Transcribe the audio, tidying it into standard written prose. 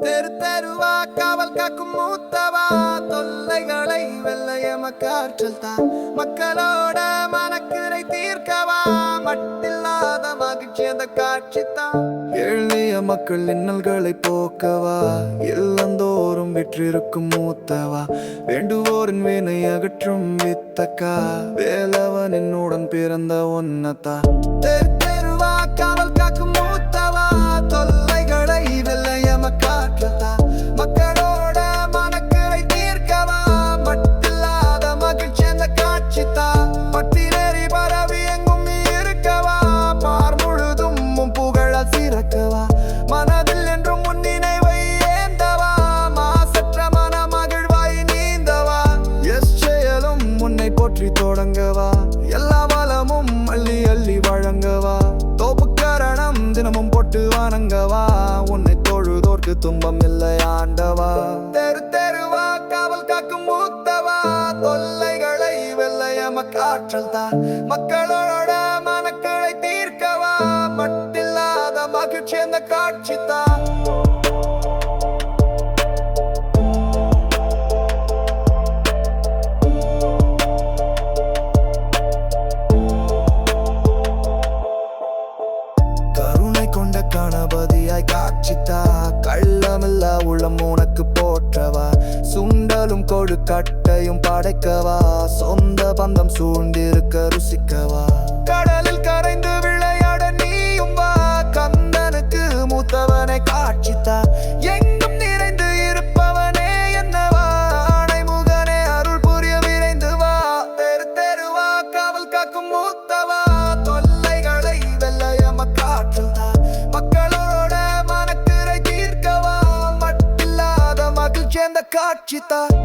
தெரு தெருவா காவல் காக்கும் மூத்தவா, தொல்லைகளை வெல்லைய மக்காற்றல் தான். மக்களோட மனக்குறை தீர்க்கவா, மட்டில்லாத மகிழ்ச்சி அந்த காட்சி தான். எளிய மக்கள் இன்னல்களை போக்கவா, இல்லந்தோறும் வெற்றிருக்கும் மூத்தவா, வேண்டுவோரின் வீணை அகற்றும் வித்தக்கா, வேலவன் என்னுடன் பிறந்த ஒன்னத்தா. தெரு தெருவா காவல் காக்கும் மூத்தவா, தொல்லைகளை வெல்லைய மக்காற்றல் தான். மக்களோட மனக்குறை தீர்க்கவா, மட்டில்லாத மகிழ்ச்சி அந்த காட்சி தான். பட்டினேறி பரவி எங்கும் நீ இருக்கவா, பார் முழுதும் உன் புகழால் சிறக்கவா, மனதில் என்றும் உன் நினைவை ஏந்தவா, மாசற்ற மன மகிழ்வாய் நீந்தவா, செயலும் உன்னை போற்றி தொடங்கவா, எல்லா வளமும் அள்ளி அள்ளி வழங்கவா, தோப்புக்கரணம் தினமும் போட்டு வணங்கவா, உன்னை தொழுதோர்க்கு துன்பம் இல்லை ஆண்டவா. தெரு தெருவா காவல் காக்கும் மூத்தவா, தொல்லைகளை வெல்லைய மக்காற்றல் தான். மக்களோட மனக்குறை தீர்க்கவா, மட்டில்லாத மகிழ்ச்சி அந்த காட்சி தான். கருணை கொண்ட கணபதியாய் காட்சித்தா, கள்ளமில்லா உளம் உனக்கு போற்றவா, சுண்டலும் கொடு கட்டையும் படைக்கவா, சொந்த பந்தம் சூழ்ந்திருக்க ருசிக்கவா, கடலில் கரைந்து விளையாட நீயும் வா, கந்தனுக்கு மூத்தவனை காட்சித்தா, எங்கும் நிறைந்து இருப்பவனே என்னவா, ஆணைமுகனே அருள் புரிய விரைந்து வா. தெரு தெருவா காவல் காக்கும் மூத்தவா, தொல்லைகளை வெல்லைய மக்காற்றல் தான். மக்களோட மனக்குறை தீர்க்கவா, மட்டில்லாத மகிழ்ச்சி அந்த காட்சி தான்.